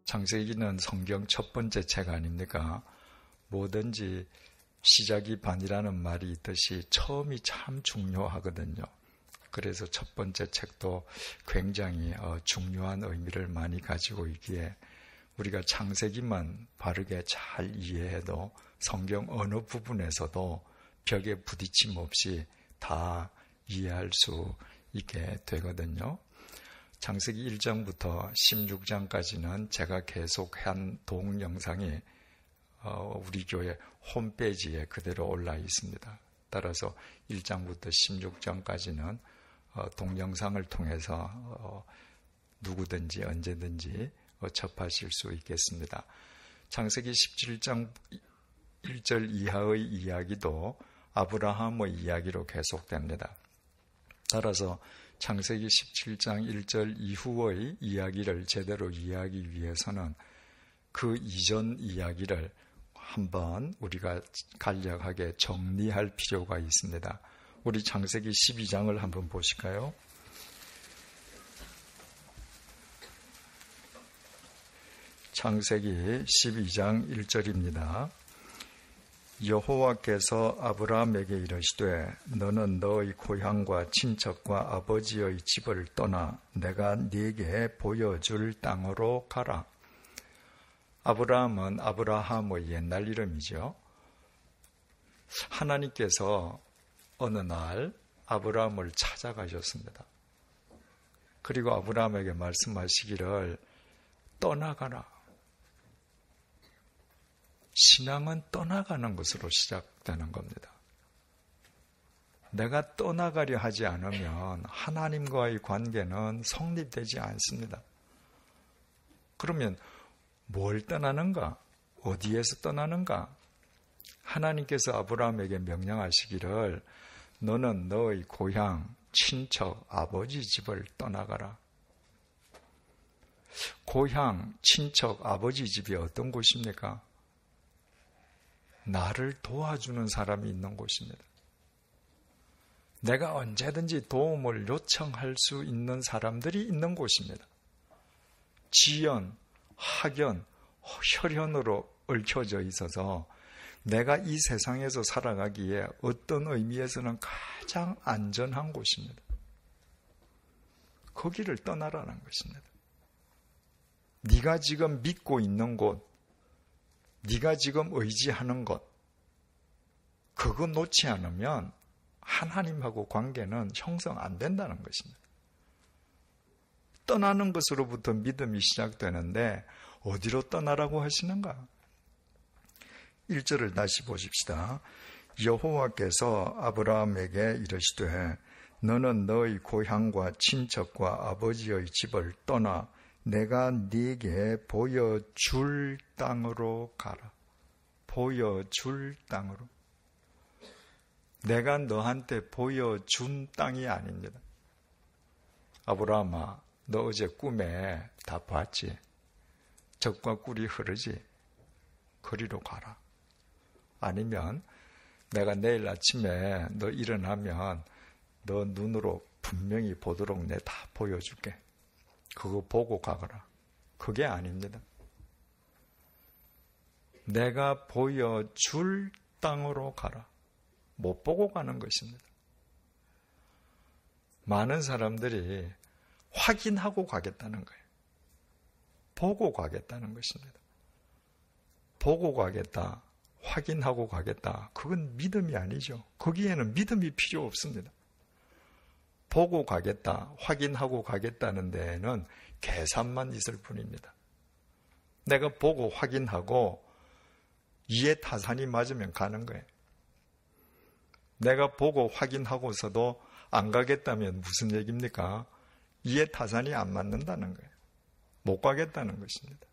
창세기는 성경 첫 번째 책 아닙니까? 뭐든지 시작이 반이라는 말이 있듯이 처음이 참 중요하거든요. 그래서 첫 번째 책도 굉장히 중요한 의미를 많이 가지고 있기에 우리가 창세기만 바르게 잘 이해해도 성경 어느 부분에서도 벽에 부딪힘 없이 다 이해할 수 있게 되거든요. 창세기 1장부터 16장까지는 제가 계속한 동영상이 우리 교회 홈페이지에 그대로 올라 있습니다. 따라서 1장부터 16장까지는 동영상을 통해서 누구든지 언제든지 접하실 수 있겠습니다. 창세기 17장 1절 이하의 이야기도 아브라함의 이야기로 계속됩니다. 따라서 창세기 17장 1절 이후의 이야기를 제대로 이해하기 위해서는 그 이전 이야기를 한번 우리가 간략하게 정리할 필요가 있습니다. 우리 창세기 12장을 한번 보실까요? 창세기 12장 1절입니다. 여호와께서 아브라함에게 이르시되 너는 너의 고향과 친척과 아버지의 집을 떠나 내가 네게 보여줄 땅으로 가라. 아브라함은 아브라함의 옛날 이름이죠. 하나님께서 어느 날 아브라함을 찾아가셨습니다. 그리고 아브라함에게 말씀하시기를 떠나가라. 신앙은 떠나가는 것으로 시작되는 겁니다. 내가 떠나가려 하지 않으면 하나님과의 관계는 성립되지 않습니다. 그러면 뭘 떠나는가? 어디에서 떠나는가? 하나님께서 아브라함에게 명령하시기를 너는 너의 고향, 친척, 아버지 집을 떠나가라. 고향, 친척, 아버지 집이 어떤 곳입니까? 나를 도와주는 사람이 있는 곳입니다. 내가 언제든지 도움을 요청할 수 있는 사람들이 있는 곳입니다. 지연, 학연, 혈연으로 얽혀져 있어서 내가 이 세상에서 살아가기에 어떤 의미에서는 가장 안전한 곳입니다. 거기를 떠나라는 것입니다. 네가 지금 믿고 있는 곳, 네가 지금 의지하는 것, 그거 놓지 않으면 하나님하고 관계는 형성 안 된다는 것입니다. 떠나는 것으로부터 믿음이 시작되는데 어디로 떠나라고 하시는가? 1절을 다시 보십시다. 여호와께서 아브라함에게 이르시되 너는 너의 고향과 친척과 아버지의 집을 떠나 내가 네게 보여줄 땅으로 가라. 보여줄 땅으로. 내가 너한테 보여준 땅이 아닙니다. 아브라함아, 너 어제 꿈에 다 봤지? 적과 꿀이 흐르지? 거리로 가라. 아니면 내가 내일 아침에 너 일어나면 너 눈으로 분명히 보도록 내 다 보여줄게. 그거 보고 가거라. 그게 아닙니다. 내가 보여줄 땅으로 가라. 못 보고 가는 것입니다. 많은 사람들이 확인하고 가겠다는 거예요. 보고 가겠다는 것입니다. 보고 가겠다, 확인하고 가겠다. 그건 믿음이 아니죠. 거기에는 믿음이 필요 없습니다. 보고 가겠다, 확인하고 가겠다는 데에는 계산만 있을 뿐입니다. 내가 보고 확인하고 이해 타산이 맞으면 가는 거예요. 내가 보고 확인하고서도 안 가겠다면 무슨 얘기입니까? 이해 타산이 안 맞는다는 거예요. 못 가겠다는 것입니다.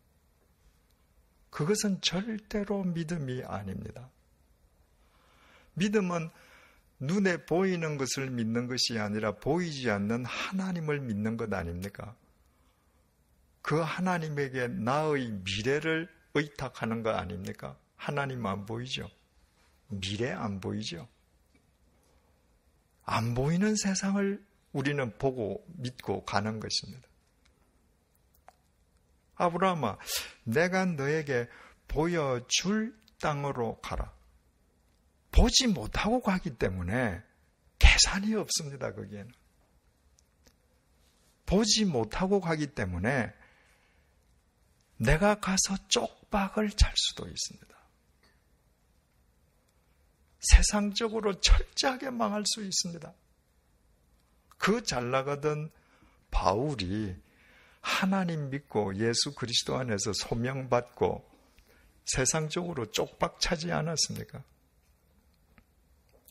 그것은 절대로 믿음이 아닙니다. 믿음은 눈에 보이는 것을 믿는 것이 아니라 보이지 않는 하나님을 믿는 것 아닙니까? 그 하나님에게 나의 미래를 의탁하는 것 아닙니까? 하나님 안 보이죠? 미래 안 보이죠? 안 보이는 세상을 우리는 보고 믿고 가는 것입니다. 아브라함아, 내가 너에게 보여줄 땅으로 가라. 보지 못하고 가기 때문에 계산이 없습니다. 거기에는. 보지 못하고 가기 때문에 내가 가서 쪽박을 찰 수도 있습니다. 세상적으로 철저하게 망할 수 있습니다. 그 잘 나가던 바울이 하나님 믿고 예수 그리스도 안에서 소명받고 세상적으로 쪽박 차지 않았습니까?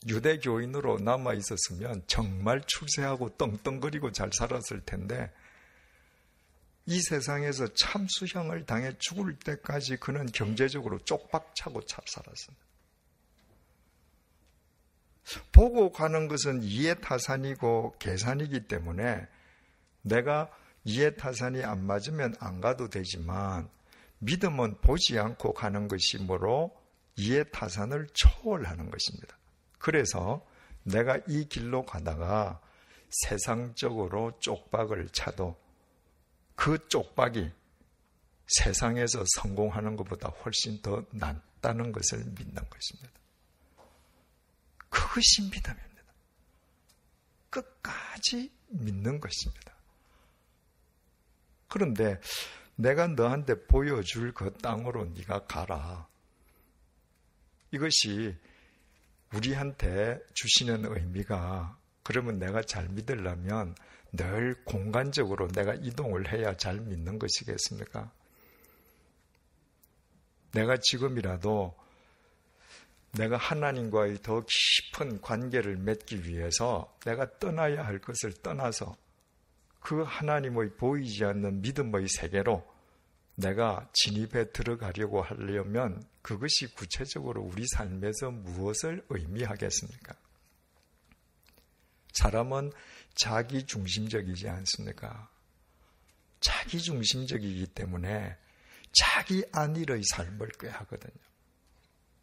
유대교인으로 남아 있었으면 정말 출세하고 떵떵거리고 잘 살았을 텐데 이 세상에서 참수형을 당해 죽을 때까지 그는 경제적으로 쪽박차고 잘 살았습니다. 보고 가는 것은 이해타산이고 계산이기 때문에 내가 이해타산이 안 맞으면 안 가도 되지만 믿음은 보지 않고 가는 것이므로 이해타산을 초월하는 것입니다. 그래서 내가 이 길로 가다가 세상적으로 쪽박을 차도 그 쪽박이 세상에서 성공하는 것보다 훨씬 더 낫다는 것을 믿는 것입니다. 그것이 믿음입니다. 끝까지 믿는 것입니다. 그런데 내가 너한테 보여줄 그 땅으로 네가 가라. 이것이 우리한테 주시는 의미가 그러면 내가 잘 믿으려면 늘 공간적으로 내가 이동을 해야 잘 믿는 것이겠습니까? 내가 지금이라도 내가 하나님과의 더 깊은 관계를 맺기 위해서 내가 떠나야 할 것을 떠나서 그 하나님의 보이지 않는 믿음의 세계로 내가 진입해 들어가려고 하려면 그것이 구체적으로 우리 삶에서 무엇을 의미하겠습니까? 사람은 자기중심적이지 않습니까? 자기중심적이기 때문에 자기 안일의 삶을 꾀하거든요.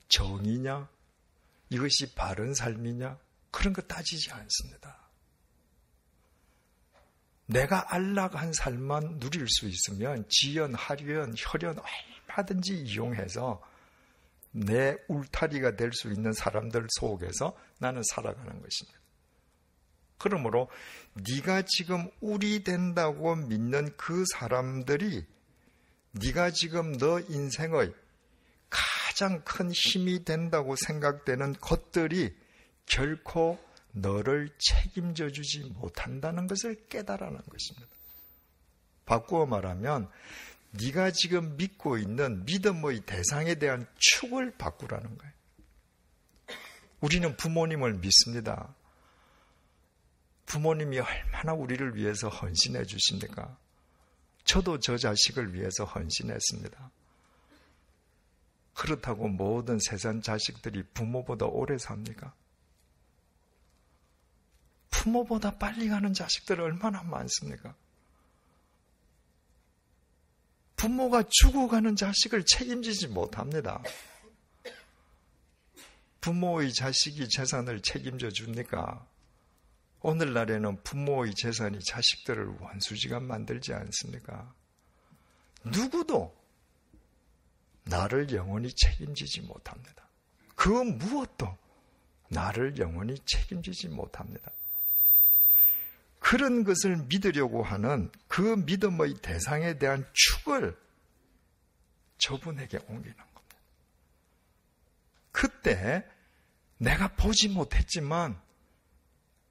정의냐? 이것이 바른 삶이냐? 그런 거 따지지 않습니다. 내가 안락한 삶만 누릴 수 있으면 지연, 하류연, 혈연 얼마든지 이용해서 내 울타리가 될 수 있는 사람들 속에서 나는 살아가는 것입니다. 그러므로 네가 지금 울이 된다고 믿는 그 사람들이 네가 지금 너 인생의 가장 큰 힘이 된다고 생각되는 것들이 결코 너를 책임져 주지 못한다는 것을 깨달아는 것입니다. 바꾸어 말하면 네가 지금 믿고 있는 믿음의 대상에 대한 축을 바꾸라는 거예요. 우리는 부모님을 믿습니다. 부모님이 얼마나 우리를 위해서 헌신해 주십니까? 저도 저 자식을 위해서 헌신했습니다. 그렇다고 모든 세상 자식들이 부모보다 오래 삽니까? 부모보다 빨리 가는 자식들 얼마나 많습니까? 부모가 죽어가는 자식을 책임지지 못합니다. 부모의 자식이 재산을 책임져 줍니까? 오늘날에는 부모의 재산이 자식들을 원수지간 만들지 않습니까? 누구도 나를 영원히 책임지지 못합니다. 그 무엇도 나를 영원히 책임지지 못합니다. 그런 것을 믿으려고 하는 그 믿음의 대상에 대한 축을 저분에게 옮기는 겁니다. 그때 내가 보지 못했지만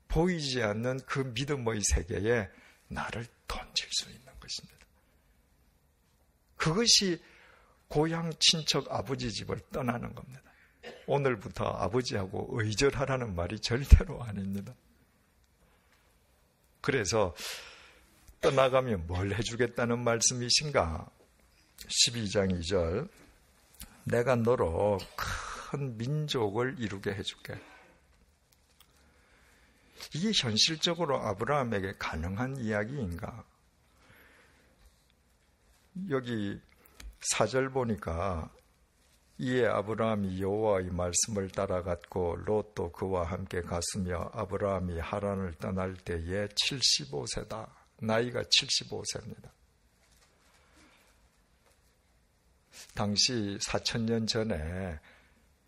보이지 않는 그 믿음의 세계에 나를 던질 수 있는 것입니다. 그것이 고향 친척 아버지 집을 떠나는 겁니다. 오늘부터 아버지하고 의절하라는 말이 절대로 아닙니다. 그래서 떠나가면 뭘 해주겠다는 말씀이신가? 12장 2절 내가 너로 큰 민족을 이루게 해줄게. 이게 현실적으로 아브라함에게 가능한 이야기인가? 여기 4절 보니까 이에 아브라함이 여호와의 말씀을 따라갔고 롯도 그와 함께 갔으며 아브라함이 하란을 떠날 때에 75세다. 나이가 75세입니다. 당시 4000년 전에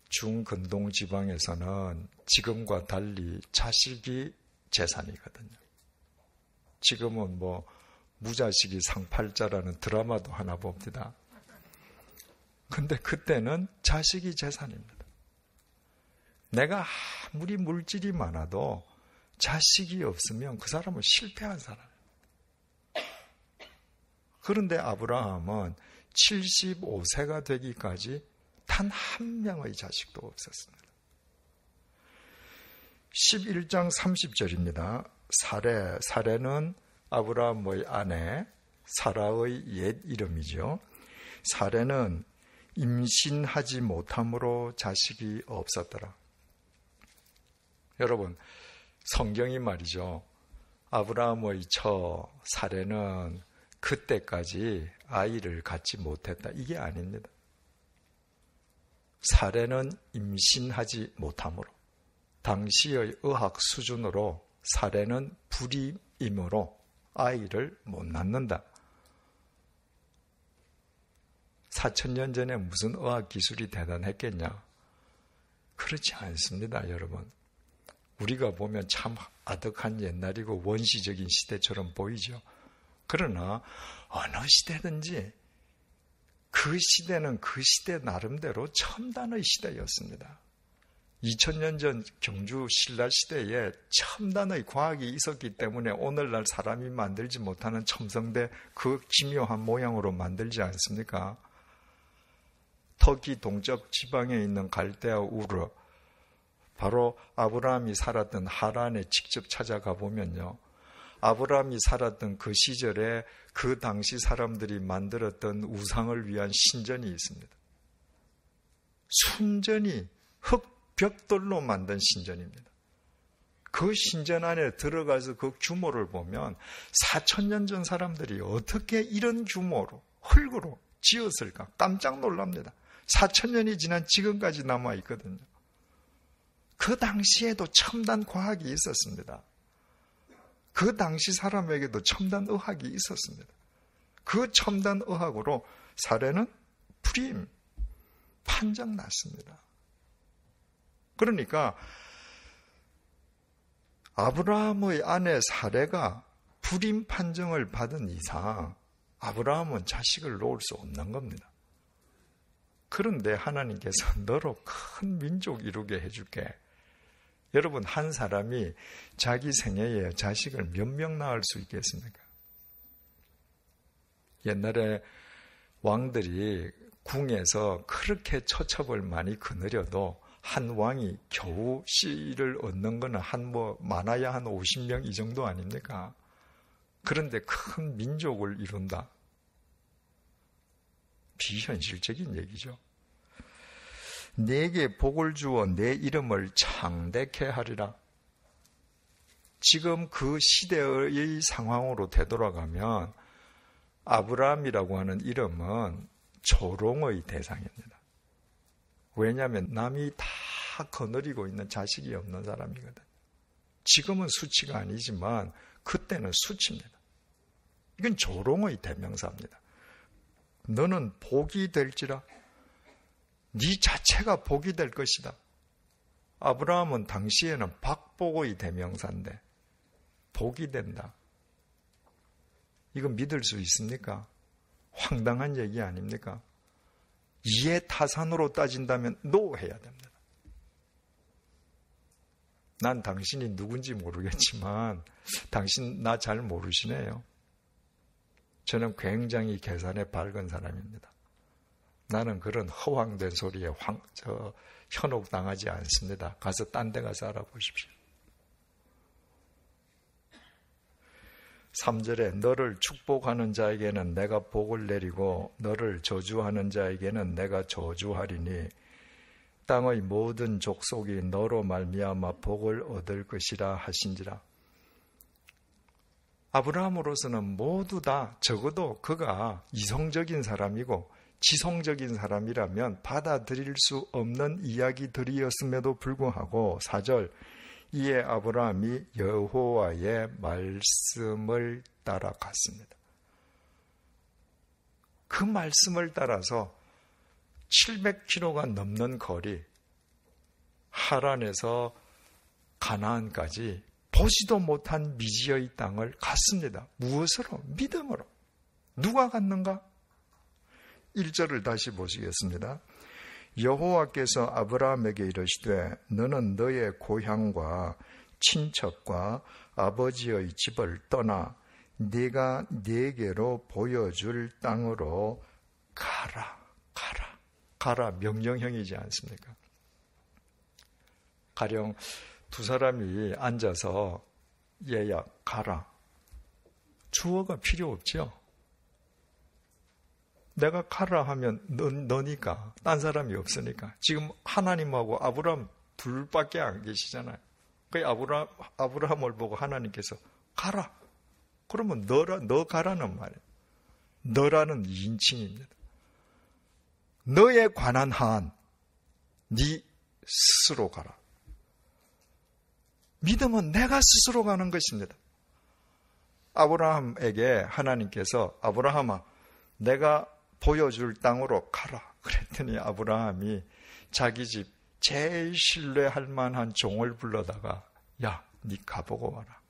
중근동 지방에서는 지금과 달리 자식이 재산이거든요. 지금은 뭐 무자식이 상팔자라는 드라마도 하나 봅니다. 근데 그때는 자식이 재산입니다. 내가 아무리 물질이 많아도 자식이 없으면 그 사람은 실패한 사람이에요. 그런데 아브라함은 75세가 되기까지 단 한 명의 자식도 없었습니다. 11장 30절입니다. 사레는 아브라함의 아내 사라의 옛 이름이죠. 사레는 임신하지 못함으로 자식이 없었더라. 여러분, 성경이 말이죠. 아브라함의 처 사레는 그때까지 아이를 갖지 못했다. 이게 아닙니다. 사레는 임신하지 못함으로, 당시의 의학 수준으로 사레는 불임이므로 아이를 못 낳는다. 4000년 전에 무슨 의학 기술이 대단했겠냐? 그렇지 않습니다, 여러분. 우리가 보면 참 아득한 옛날이고 원시적인 시대처럼 보이죠. 그러나 어느 시대든지 그 시대는 그 시대 나름대로 첨단의 시대였습니다. 2000년 전 경주 신라 시대에 첨단의 과학이 있었기 때문에 오늘날 사람이 만들지 못하는 첨성대 그 기묘한 모양으로 만들지 않습니까? 터키 동쪽 지방에 있는 갈대아 우르, 바로 아브라함이 살았던 하란에 직접 찾아가 보면요, 아브라함이 살았던 그 시절에 그 당시 사람들이 만들었던 우상을 위한 신전이 있습니다. 순전히 흙벽돌로 만든 신전입니다. 그 신전 안에 들어가서 그 규모를 보면 4000년 전 사람들이 어떻게 이런 규모로 흙으로 지었을까 깜짝 놀랍니다. 4000년이 지난 지금까지 남아있거든요. 그 당시에도 첨단 과학이 있었습니다. 그 당시 사람에게도 첨단 의학이 있었습니다. 그 첨단 의학으로 사례는 불임, 판정 났습니다. 그러니까 아브라함의 아내 사례가 불임 판정을 받은 이상 아브라함은 자식을 놓을 수 없는 겁니다. 그런데 하나님께서 너로 큰 민족 이루게 해줄게. 여러분, 한 사람이 자기 생애에 자식을 몇 명 낳을 수 있겠습니까? 옛날에 왕들이 궁에서 그렇게 처첩을 많이 거느려도 한 왕이 겨우 씨를 얻는 거는 많아야 한 50명 이 정도 아닙니까? 그런데 큰 민족을 이룬다. 비현실적인 얘기죠. 내게 복을 주어 내 이름을 창대케 하리라. 지금 그 시대의 상황으로 되돌아가면 아브라함이라고 하는 이름은 조롱의 대상입니다. 왜냐하면 남이 다 거느리고 있는 자식이 없는 사람이거든요. 지금은 수치가 아니지만 그때는 수치입니다. 이건 조롱의 대명사입니다. 너는 복이 될지라. 네 자체가 복이 될 것이다. 아브라함은 당시에는 박복의 대명사인데 복이 된다. 이거 믿을 수 있습니까? 황당한 얘기 아닙니까? 이해타산으로 따진다면 노 해야 됩니다. 난 당신이 누군지 모르겠지만 당신 나 잘 모르시네요. 저는 굉장히 계산에 밝은 사람입니다. 나는 그런 허황된 소리에 현혹당하지 않습니다. 가서 딴 데 가서 알아보십시오. 3절에 너를 축복하는 자에게는 내가 복을 내리고 너를 저주하는 자에게는 내가 저주하리니 땅의 모든 족속이 너로 말미암아 복을 얻을 것이라 하신지라. 아브라함으로서는 모두 다 적어도 그가 이성적인 사람이고 지성적인 사람이라면 받아들일 수 없는 이야기들이었음에도 불구하고 4절 이에 아브라함이 여호와의 말씀을 따라갔습니다. 그 말씀을 따라서 700km가 넘는 거리, 하란에서 가나안까지 보지도 못한 미지의 땅을 갔습니다. 무엇으로? 믿음으로. 누가 갔는가? 1절을 다시 보시겠습니다. 여호와께서 아브라함에게 이르시되 너는 너의 고향과 친척과 아버지의 집을 떠나 네가 네게로 보여줄 땅으로 가라. 가라 명령형이지 않습니까? 가령 두 사람이 앉아서 얘야 가라. 주어가 필요 없죠. 내가 가라 하면 너니까, 딴 사람이 없으니까. 지금 하나님하고 아브라함 둘밖에 안 계시잖아요. 그 아브라함을 보고 하나님께서 가라. 그러면 너 가라는 말이에요. 너라는 2인칭입니다. 너에 관한 한 네 스스로 가라. 믿음은 내가 스스로 가는 것입니다. 아브라함에게 하나님께서 아브라함아 내가 보여줄 땅으로 가라. 그랬더니 아브라함이 자기 집 제일 신뢰할 만한 종을 불러다가 야, 네 가보고 와라.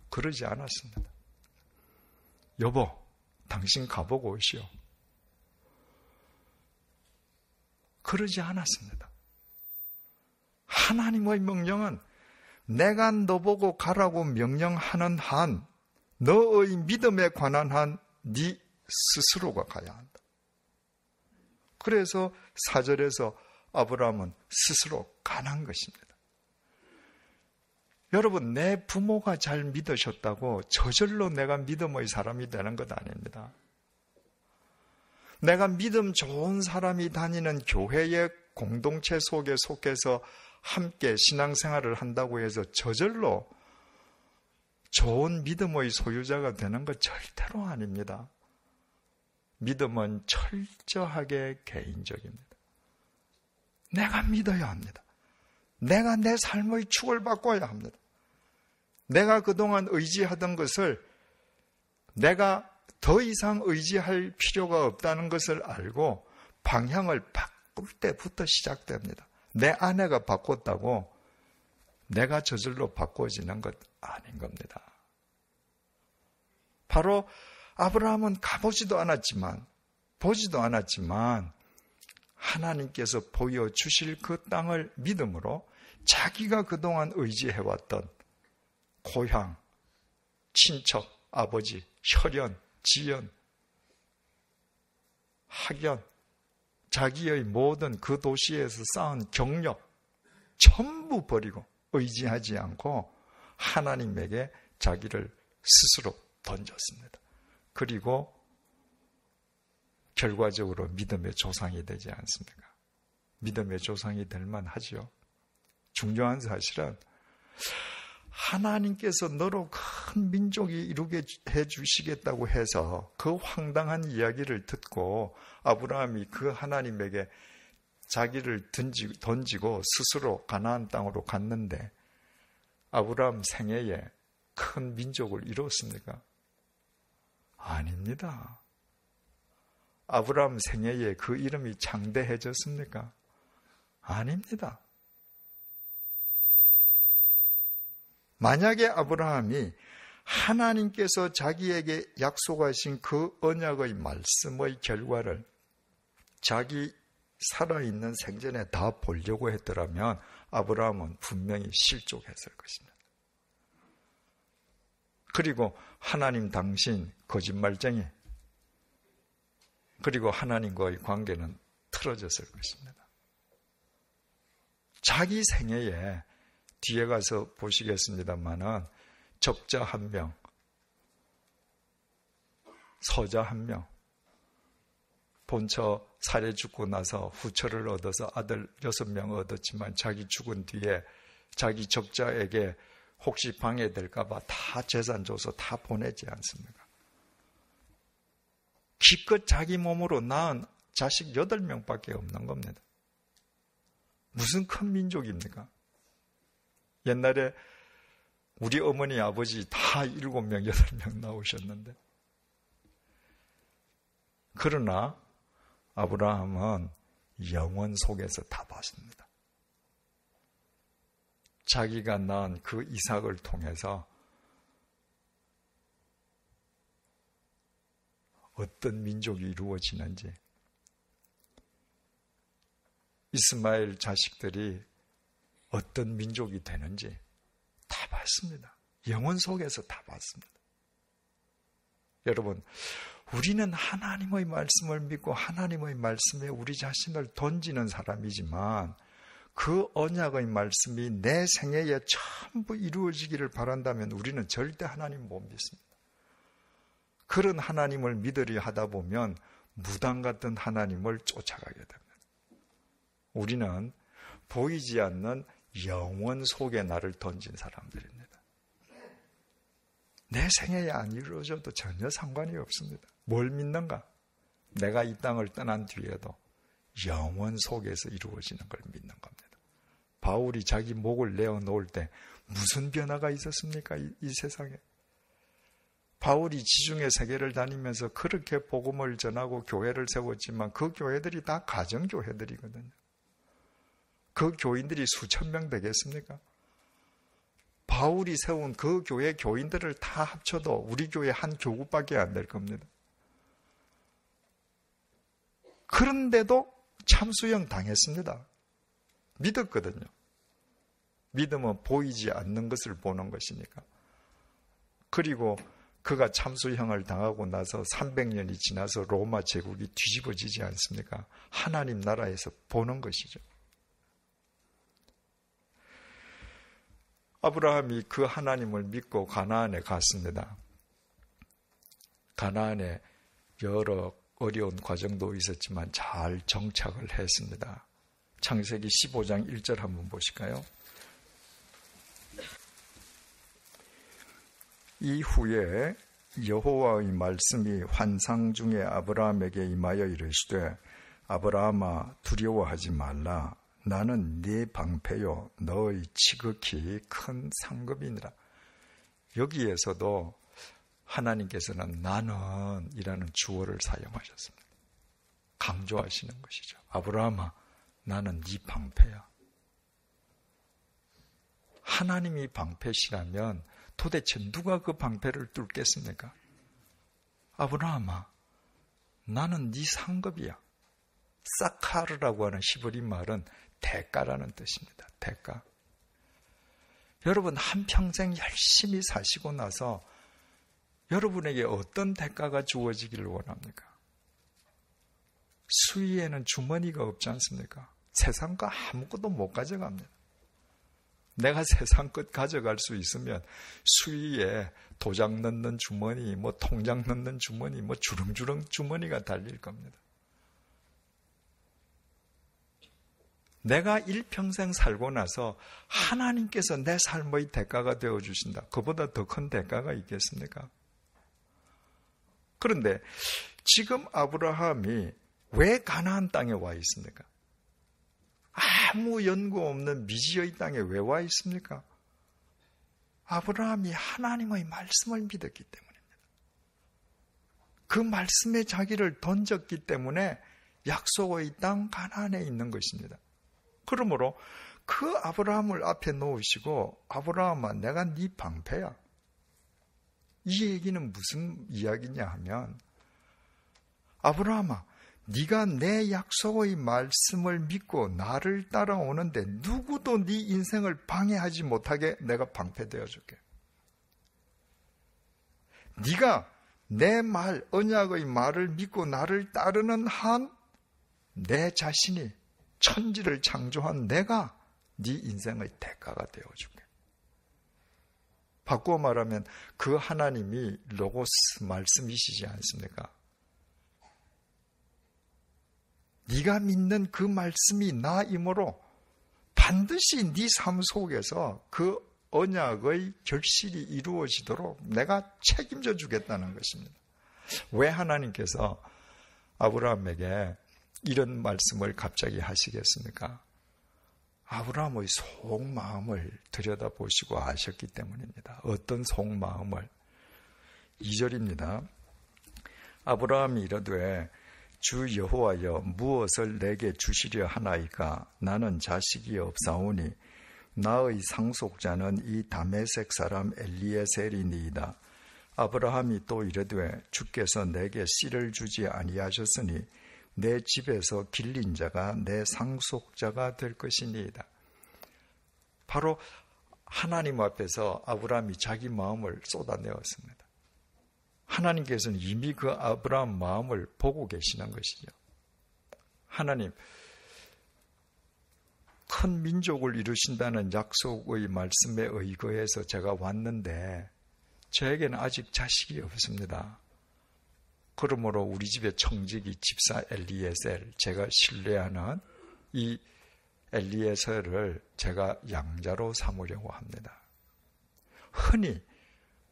그러지 않았습니다. 여보, 당신 가보고 오시오. 그러지 않았습니다. 하나님의 명령은 내가 너보고 가라고 명령하는 한 너의 믿음에 관한 한 네 스스로가 가야 한다. 그래서 4절에서 아브라함은 스스로 가난 것입니다. 여러분, 내 부모가 잘 믿으셨다고 저절로 내가 믿음의 사람이 되는 것 아닙니다. 내가 믿음 좋은 사람이 다니는 교회의 공동체 속에 속해서 함께 신앙생활을 한다고 해서 저절로 좋은 믿음의 소유자가 되는 것 절대로 아닙니다. 믿음은 철저하게 개인적입니다. 내가 믿어야 합니다. 내가 내 삶의 축을 바꿔야 합니다. 내가 그동안 의지하던 것을 내가 더 이상 의지할 필요가 없다는 것을 알고 방향을 바꿀 때부터 시작됩니다. 내 아내가 바꿨다고 내가 저절로 바꿔지는 것 아닌 겁니다. 바로 아브라함은 가보지도 않았지만 보지도 않았지만 하나님께서 보여주실 그 땅을 믿음으로 자기가 그동안 의지해왔던 고향, 친척, 아버지, 혈연, 지연, 학연, 자기의 모든 그 도시에서 쌓은 경력 전부 버리고 의지하지 않고 하나님에게 자기를 스스로 던졌습니다. 그리고 결과적으로 믿음의 조상이 되지 않습니까? 믿음의 조상이 될 만하죠. 중요한 사실은 하나님께서 너로 큰 민족이 이루게 해주시겠다고 해서 그 황당한 이야기를 듣고 아브라함이 그 하나님에게 자기를 던지고 스스로 가나안 땅으로 갔는데 아브라함 생애에 큰 민족을 이뤘습니까? 아닙니다. 아브라함 생애에 그 이름이 창대해졌습니까? 아닙니다. 만약에 아브라함이 하나님께서 자기에게 약속하신 그 언약의 말씀의 결과를 자기 살아있는 생전에 다 보려고 했더라면 아브라함은 분명히 실족했을 것입니다. 그리고 하나님 당신 거짓말쟁이, 그리고 하나님과의 관계는 틀어졌을 것입니다. 자기 생애에 뒤에 가서 보시겠습니다만은 적자 1명, 서자 1명, 본처 살해 죽고 나서 후처를 얻어서 아들 6명 얻었지만 자기 죽은 뒤에 자기 적자에게 혹시 방해될까 봐 다 재산 줘서 다 보내지 않습니까? 기껏 자기 몸으로 낳은 자식 8명밖에 없는 겁니다. 무슨 큰 민족입니까? 옛날에 우리 어머니 아버지 다 7명, 8명 나오셨는데, 그러나 아브라함은 영원 속에서 다 봤습니다. 자기가 낳은 그 이삭을 통해서 어떤 민족이 이루어지는지, 이스마엘 자식들이 어떤 민족이 되는지 다 봤습니다. 영혼 속에서 다 봤습니다. 여러분, 우리는 하나님의 말씀을 믿고 하나님의 말씀에 우리 자신을 던지는 사람이지만 그 언약의 말씀이 내 생애에 전부 이루어지기를 바란다면 우리는 절대 하나님 못 믿습니다. 그런 하나님을 믿으려 하다 보면 무당 같은 하나님을 쫓아가게 됩니다. 우리는 보이지 않는 영원 속에 나를 던진 사람들입니다. 내 생애에 안 이루어져도 전혀 상관이 없습니다. 뭘 믿는가? 내가 이 땅을 떠난 뒤에도 영원 속에서 이루어지는 걸 믿는 겁니다. 바울이 자기 목을 내어놓을 때 무슨 변화가 있었습니까? 이 세상에. 바울이 지중해 세계를 다니면서 그렇게 복음을 전하고 교회를 세웠지만 그 교회들이 다 가정교회들이거든요. 그 교인들이 수천 명 되겠습니까? 바울이 세운 그 교회 교인들을 다 합쳐도 우리 교회 한 교구밖에 안 될 겁니다. 그런데도 참수형 당했습니다. 믿었거든요. 믿음은 보이지 않는 것을 보는 것이니까. 그리고 그가 참수형을 당하고 나서 300년이 지나서 로마 제국이 뒤집어지지 않습니까? 하나님 나라에서 보는 것이죠. 아브라함이 그 하나님을 믿고 가나안에 갔습니다. 가나안에 여러 어려운 과정도 있었지만 잘 정착을 했습니다. 창세기 15장 1절 한번 보실까요? 이후에 여호와의 말씀이 환상 중에 아브라함에게 임하여 이르시되 아브라함아 두려워하지 말라. 나는 네 방패요 너의 지극히 큰 상급이니라. 여기에서도 하나님께서는 나는 이라는 주어를 사용하셨습니다. 강조하시는 것이죠. 아브라함아 나는 네 방패야. 하나님이 방패시라면 도대체 누가 그 방패를 뚫겠습니까? 아브라함아 나는 네 상급이야. 사카르라고 하는 히브리 말은 대가라는 뜻입니다. 대가. 여러분 한평생 열심히 사시고 나서 여러분에게 어떤 대가가 주어지기를 원합니까? 수위에는 주머니가 없지 않습니까? 세상 거 아무것도 못 가져갑니다. 내가 세상 것 가져갈 수 있으면 수위에 도장 넣는 주머니, 통장 넣는 주머니, 주렁주렁 주머니가 달릴 겁니다. 내가 일평생 살고 나서 하나님께서 내 삶의 대가가 되어주신다. 그보다 더 큰 대가가 있겠습니까? 그런데 지금 아브라함이 왜 가나안 땅에 와 있습니까? 아무 연고 없는 미지의 땅에 왜 와 있습니까? 아브라함이 하나님의 말씀을 믿었기 때문입니다. 그 말씀에 자기를 던졌기 때문에 약속의 땅 가나안에 있는 것입니다. 그러므로 그 아브라함을 앞에 놓으시고 아브라함아 내가 네 방패야. 이 얘기는 무슨 이야기냐 하면 아브라함아 네가 내 약속의 말씀을 믿고 나를 따라오는데 누구도 네 인생을 방해하지 못하게 내가 방패되어 줄게. 네가 내 말, 언약의 말을 믿고 나를 따르는 한 내 자신이 천지를 창조한 내가 네 인생의 대가가 되어줄게. 바꾸어 말하면 그 하나님이 로고스 말씀이시지 않습니까? 네가 믿는 그 말씀이 나이므로 반드시 네 삶 속에서 그 언약의 결실이 이루어지도록 내가 책임져 주겠다는 것입니다. 왜 하나님께서 아브라함에게 이런 말씀을 갑자기 하시겠습니까? 아브라함의 속마음을 들여다보시고 아셨기 때문입니다. 어떤 속마음을? 2절입니다. 아브라함이 이르되 주 여호와여 무엇을 내게 주시려 하나이까? 나는 자식이 없사오니 나의 상속자는 이 다메섹 사람 엘리에셀이니이다. 아브라함이 또 이르되 주께서 내게 씨를 주지 아니하셨으니 내 집에서 길린 자가 내 상속자가 될 것이니이다. 바로 하나님 앞에서 아브라함이 자기 마음을 쏟아내었습니다. 하나님께서는 이미 그 아브라함 마음을 보고 계시는 것이죠. 하나님, 큰 민족을 이루신다는 약속의 말씀에 의거해서 제가 왔는데 저에게는 아직 자식이 없습니다. 그러므로 우리 집의 청지기 집사 엘리에셀, 제가 신뢰하는 이 엘리에셀을 제가 양자로 삼으려고 합니다. 흔히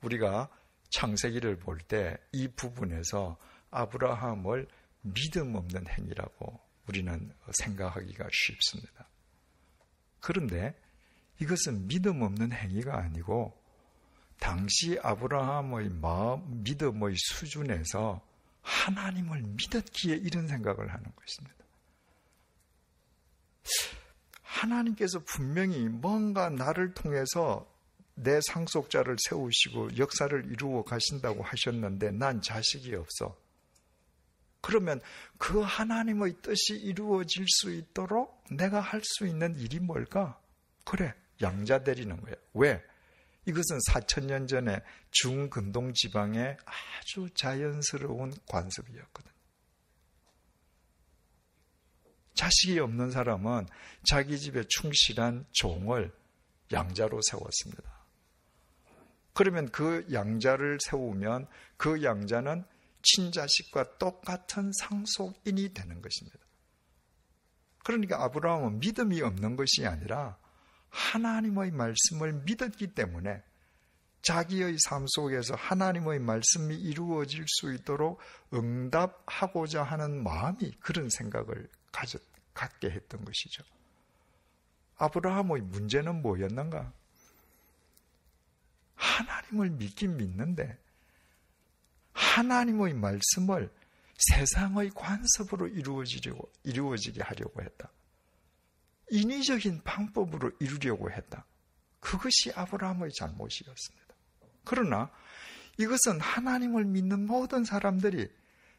우리가 창세기를 볼 때 이 부분에서 아브라함을 믿음 없는 행위라고 우리는 생각하기가 쉽습니다. 그런데 이것은 믿음 없는 행위가 아니고 당시 아브라함의 마음, 믿음의 수준에서 하나님을 믿었기에 이런 생각을 하는 것입니다. 하나님께서 분명히 뭔가 나를 통해서 내 상속자를 세우시고 역사를 이루어 가신다고 하셨는데 난 자식이 없어. 그러면 그 하나님의 뜻이 이루어질 수 있도록 내가 할 수 있는 일이 뭘까? 그래, 양자 드리는 거야. 왜? 이것은 4,000년 전에 중근동 지방의 아주 자연스러운 관습이었거든. 자식이 없는 사람은 자기 집에 충실한 종을 양자로 세웠습니다. 그러면 그 양자를 세우면 그 양자는 친자식과 똑같은 상속인이 되는 것입니다. 그러니까 아브라함은 믿음이 없는 것이 아니라 하나님의 말씀을 믿었기 때문에 자기의 삶 속에서 하나님의 말씀이 이루어질 수 있도록 응답하고자 하는 마음이 그런 생각을 갖게 했던 것이죠. 아브라함의 문제는 뭐였는가? 하나님을 믿긴 믿는데 하나님의 말씀을 세상의 관습으로 이루어지게 하려고 했다. 인위적인 방법으로 이루려고 했다. 그것이 아브라함의 잘못이었습니다. 그러나 이것은 하나님을 믿는 모든 사람들이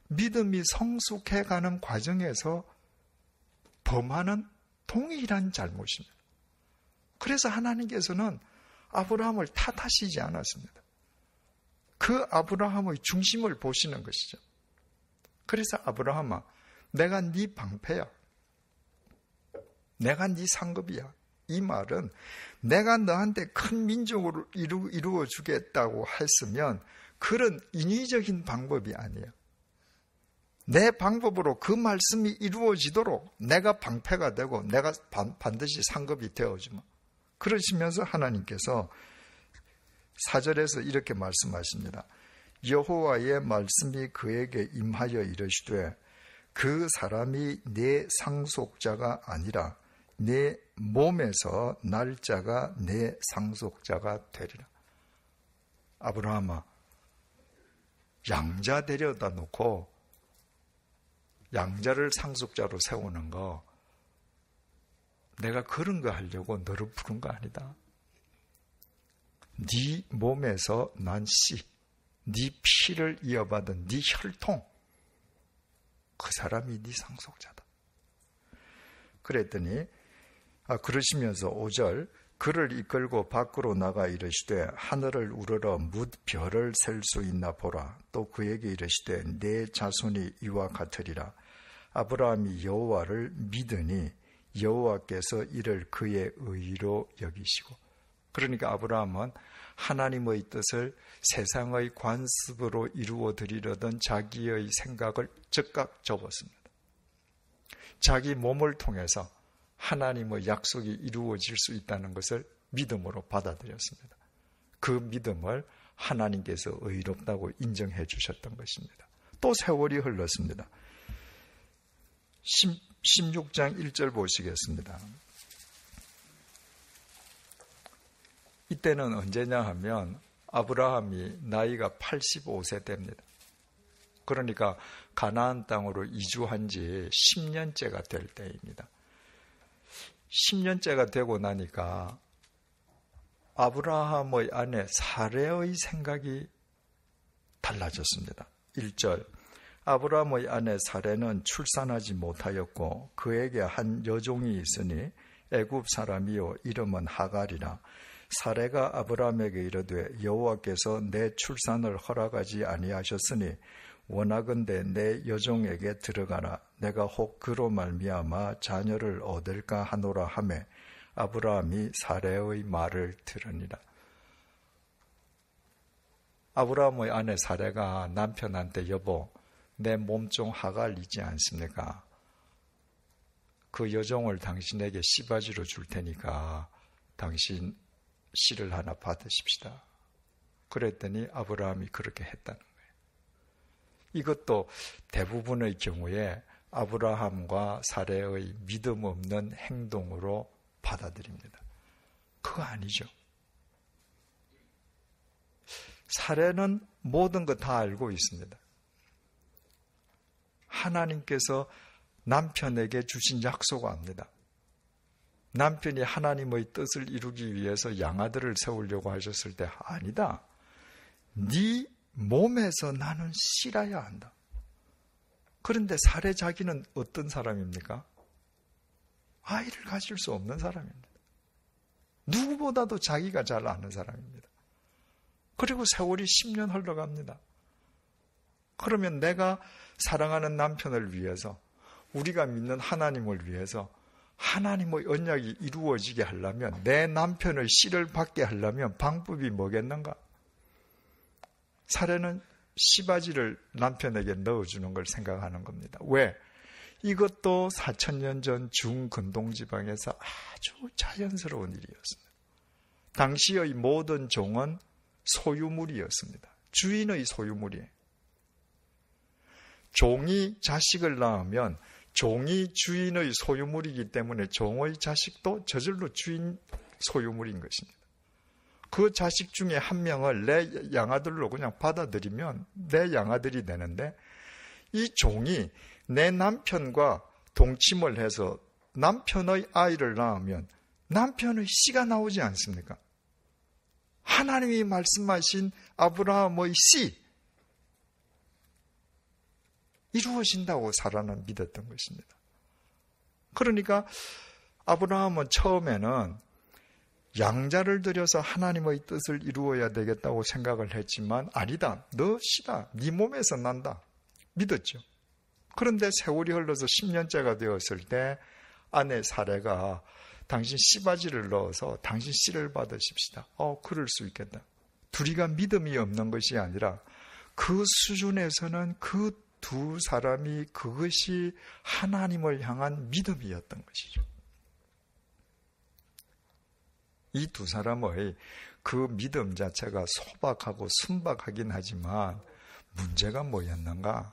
믿음이 성숙해가는 과정에서 범하는 동일한 잘못입니다. 그래서 하나님께서는 아브라함을 탓하시지 않았습니다. 그 아브라함의 중심을 보시는 것이죠. 그래서 아브라함아, 내가 네 방패야. 내가 네 상급이야. 이 말은 내가 너한테 큰 민족으로 이루어 주겠다고 했으면 그런 인위적인 방법이 아니에요. 내 방법으로 그 말씀이 이루어지도록 내가 방패가 되고 내가 반드시 상급이 되어주마. 그러시면서 하나님께서 4절에서 이렇게 말씀하십니다. 여호와의 말씀이 그에게 임하여 이르시되 그 사람이 내 상속자가 아니라 내 몸에서 날 자가 내 상속자가 되리라. 아브라함아, 양자 데려다 놓고 양자를 상속자로 세우는 거, 내가 그런 거 하려고 너를 부른 거 아니다. 네 몸에서 난 씨, 네 피를 이어받은 네 혈통, 그 사람이 네 상속자다. 그랬더니 그러시면서 5절, 그를 이끌고 밖으로 나가 이르시되 하늘을 우러러 뭇 별을 셀 수 있나 보라. 또 그에게 이르시되 내 자손이 이와 같으리라. 아브라함이 여호와를 믿으니 여호와께서 이를 그의 의로 여기시고. 그러니까 아브라함은 하나님의 뜻을 세상의 관습으로 이루어드리려던 자기의 생각을 즉각 접었습니다. 자기 몸을 통해서 하나님의 약속이 이루어질 수 있다는 것을 믿음으로 받아들였습니다. 그 믿음을 하나님께서 의롭다고 인정해 주셨던 것입니다. 또 세월이 흘렀습니다. 16장 1절 보시겠습니다. 이때는 언제냐 하면 아브라함이 나이가 85세 됩니다. 그러니까 가나안 땅으로 이주한 지 10년째가 될 때입니다. 10년째가 되고 나니까 아브라함의 아내 사레의 생각이 달라졌습니다. 1절, 아브라함의 아내 사레는 출산하지 못하였고 그에게 한 여종이 있으니 애굽 사람이요 이름은 하갈이라. 사레가 아브라함에게 이르되 여호와께서 내 출산을 허락하지 아니하셨으니 원하건대 내 여종에게 들어가라. 내가 혹 그로 말미암아 자녀를 얻을까 하노라 하매 아브라함이 사레의 말을 들으니라. 아브라함의 아내 사레가 남편한테 여보, 내 몸종 하갈 있지 않습니까? 그 여종을 당신에게 씨바지로 줄 테니까 당신 씨를 하나 받으십시다. 그랬더니 아브라함이 그렇게 했다는 거예요. 이것도 대부분의 경우에 아브라함과 사레의 믿음 없는 행동으로 받아들입니다. 그거 아니죠. 사레는 모든 거 다 알고 있습니다. 하나님께서 남편에게 주신 약속을 압니다. 남편이 하나님의 뜻을 이루기 위해서 양아들을 세우려고 하셨을 때 아니다. 네 몸에서 나는 씨라야 한다. 그런데 사레 자기는 어떤 사람입니까? 아이를 가질 수 없는 사람입니다. 누구보다도 자기가 잘 아는 사람입니다. 그리고 세월이 10년 흘러갑니다. 그러면 내가 사랑하는 남편을 위해서, 우리가 믿는 하나님을 위해서 하나님의 언약이 이루어지게 하려면, 내 남편의 씨를 받게 하려면 방법이 뭐겠는가? 사례는 씨바지를 남편에게 넣어주는 걸 생각하는 겁니다. 왜? 이것도 4,000년 전 중근동지방에서 아주 자연스러운 일이었습니다. 당시의 모든 종은 소유물이었습니다. 주인의 소유물이에요. 종이 자식을 낳으면 종이 주인의 소유물이기 때문에 종의 자식도 저절로 주인 소유물인 것입니다. 그 자식 중에 한 명을 내 양아들로 그냥 받아들이면 내 양아들이 되는데, 이 종이 내 남편과 동침을 해서 남편의 아이를 낳으면 남편의 씨가 나오지 않습니까? 하나님이 말씀하신 아브라함의 씨 이루어진다고 사라는 믿었던 것입니다. 그러니까 아브라함은 처음에는 양자를 들여서 하나님의 뜻을 이루어야 되겠다고 생각을 했지만, 아니다, 너 씨다, 네 몸에서 난다 믿었죠. 그런데 세월이 흘러서 10년째가 되었을 때 아내 사레가 당신 씨바지를 넣어서 당신 씨를 받으십시다. 그럴 수 있겠다. 둘이가 믿음이 없는 것이 아니라 그 수준에서는 그 두 사람이 그것이 하나님을 향한 믿음이었던 것이죠. 이 두 사람의 그 믿음 자체가 소박하고 순박하긴 하지만 문제가 뭐였는가?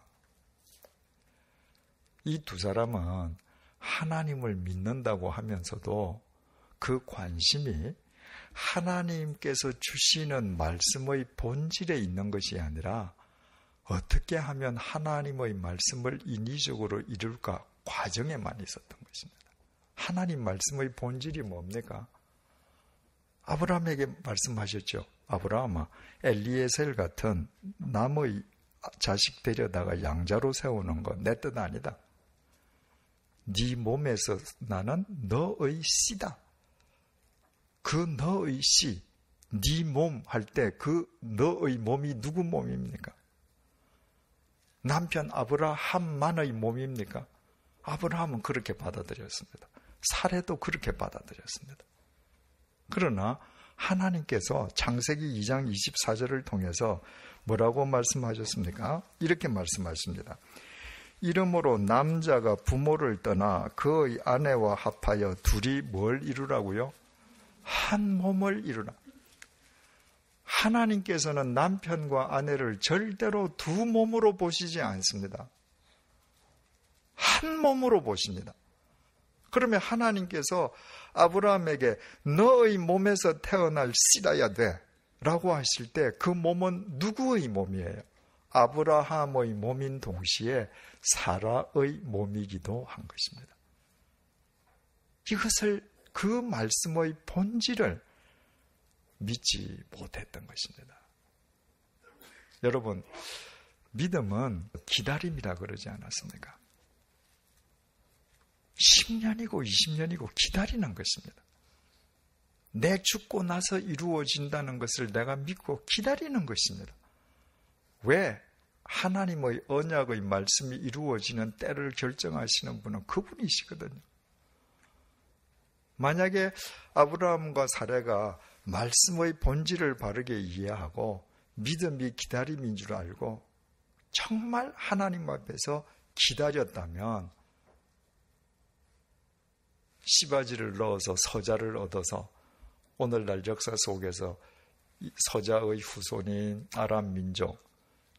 이 두 사람은 하나님을 믿는다고 하면서도 그 관심이 하나님께서 주시는 말씀의 본질에 있는 것이 아니라 어떻게 하면 하나님의 말씀을 인위적으로 이룰까 과정에만 있었던 것입니다. 하나님 말씀의 본질이 뭡니까? 아브라함에게 말씀하셨죠. 아브라함아, 엘리에셀 같은 남의 자식 데려다가 양자로 세우는 거 내 뜻 아니다. 네 몸에서 나는 너의 씨다. 그 너의 씨, 네 몸 할 때 그 너의 몸이 누구 몸입니까? 남편 아브라함만의 몸입니까? 아브라함은 그렇게 받아들였습니다. 사레도 그렇게 받아들였습니다. 그러나 하나님께서 창세기 2장 24절을 통해서 뭐라고 말씀하셨습니까? 이렇게 말씀하십니다. 이러므로 남자가 부모를 떠나 그의 아내와 합하여 둘이 뭘 이루라고요? 한 몸을 이루라. 하나님께서는 남편과 아내를 절대로 두 몸으로 보시지 않습니다. 한 몸으로 보십니다. 그러면 하나님께서 아브라함에게 너의 몸에서 태어날 씨라야 돼 라고 하실 때 그 몸은 누구의 몸이에요? 아브라함의 몸인 동시에 사라의 몸이기도 한 것입니다. 이것을, 그 말씀의 본질을 믿지 못했던 것입니다. 여러분, 믿음은 기다림이라 그러지 않았습니까? 10년이고 20년이고 기다리는 것입니다. 내 죽고 나서 이루어진다는 것을 내가 믿고 기다리는 것입니다. 왜? 하나님의 언약의 말씀이 이루어지는 때를 결정하시는 분은 그분이시거든요. 만약에 아브라함과 사라가 말씀의 본질을 바르게 이해하고 믿음이 기다림인 줄 알고 정말 하나님 앞에서 기다렸다면 씨바지를 넣어서 서자를 얻어서 오늘날 역사 속에서 서자의 후손인 아람 민족,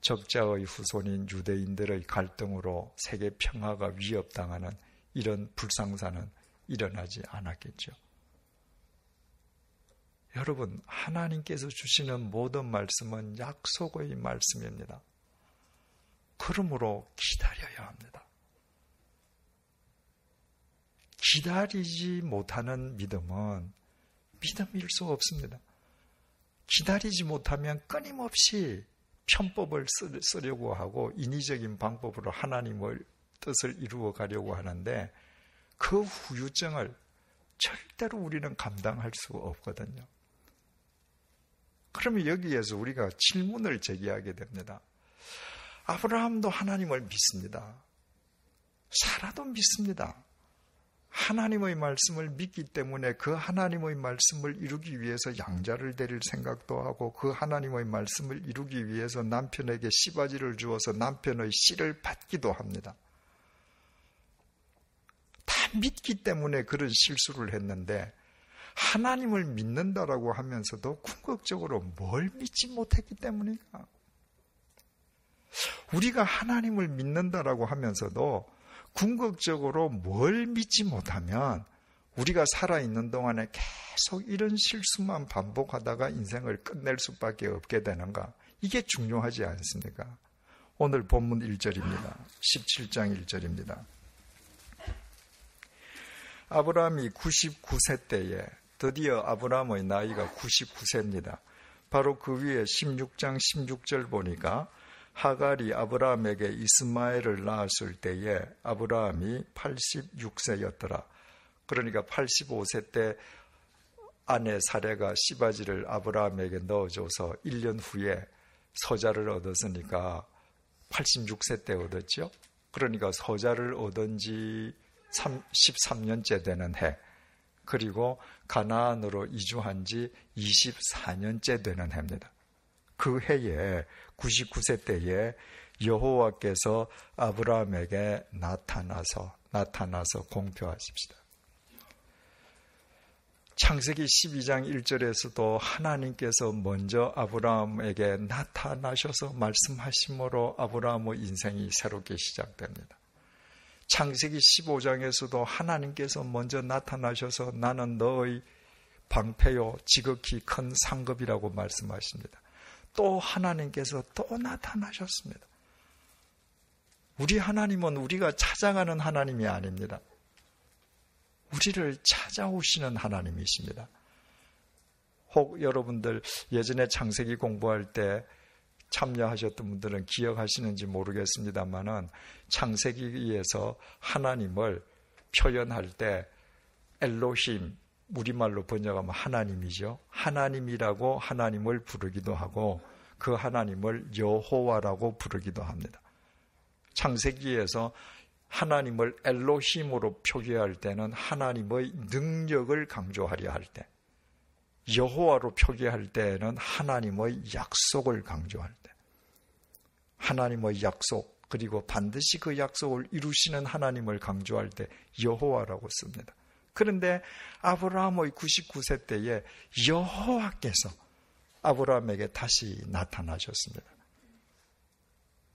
적자의 후손인 유대인들의 갈등으로 세계 평화가 위협당하는 이런 불상사는 일어나지 않았겠죠. 여러분, 하나님께서 주시는 모든 말씀은 약속의 말씀입니다. 그러므로 기다려야 합니다. 기다리지 못하는 믿음은 믿음일 수 없습니다. 기다리지 못하면 끊임없이 편법을 쓰려고 하고 인위적인 방법으로 하나님의 뜻을 이루어 가려고 하는데 그 후유증을 절대로 우리는 감당할 수 없거든요. 그러면 여기에서 우리가 질문을 제기하게 됩니다. 아브라함도 하나님을 믿습니다. 사라도 믿습니다. 하나님의 말씀을 믿기 때문에 그 하나님의 말씀을 이루기 위해서 양자를 드릴 생각도 하고 그 하나님의 말씀을 이루기 위해서 남편에게 씨바지를 주어서 남편의 씨를 받기도 합니다. 다 믿기 때문에 그런 실수를 했는데 하나님을 믿는다라고 하면서도 궁극적으로 뭘 믿지 못했기 때문일까? 우리가 하나님을 믿는다라고 하면서도 궁극적으로 뭘 믿지 못하면 우리가 살아있는 동안에 계속 이런 실수만 반복하다가 인생을 끝낼 수밖에 없게 되는가? 이게 중요하지 않습니까? 오늘 본문 1절입니다. 17장 1절입니다. 아브라함이 99세 때에 드디어 아브라함의 나이가 99세입니다. 바로 그 위에 16장 16절 보니까 하갈이 아브라함에게 이스마엘을 낳았을 때에 아브라함이 86세였더라. 그러니까 85세 때 아내 사레가 씨바지를 아브라함에게 넣어줘서 1년 후에 서자를 얻었으니까 86세 때 얻었죠. 그러니까 서자를 얻은 지 13년째 되는 해, 그리고 가나안으로 이주한 지 24년째 되는 해입니다. 그 해에 99세 때에 여호와께서 아브라함에게 나타나서 공표하십시다. 창세기 12장 1절에서도 하나님께서 먼저 아브라함에게 나타나셔서 말씀하심으로 아브라함의 인생이 새롭게 시작됩니다. 창세기 15장에서도 하나님께서 먼저 나타나셔서 나는 너의 방패요 지극히 큰 상급이라고 말씀하십니다. 또 하나님께서 또 나타나셨습니다. 우리 하나님은 우리가 찾아가는 하나님이 아닙니다. 우리를 찾아오시는 하나님이십니다. 혹 여러분들 예전에 창세기 공부할 때 참여하셨던 분들은 기억하시는지 모르겠습니다만은 창세기에서 하나님을 표현할 때 엘로힘, 우리말로 번역하면 하나님이죠. 하나님이라고 하나님을 부르기도 하고 그 하나님을 여호와라고 부르기도 합니다. 창세기에서 하나님을 엘로힘으로 표기할 때는 하나님의 능력을 강조하려 할 때, 여호와로 표기할 때는 하나님의 약속을 강조할 때, 하나님의 약속 그리고 반드시 그 약속을 이루시는 하나님을 강조할 때 여호와라고 씁니다. 그런데 아브라함의 99세 때에 여호와께서 아브라함에게 다시 나타나셨습니다.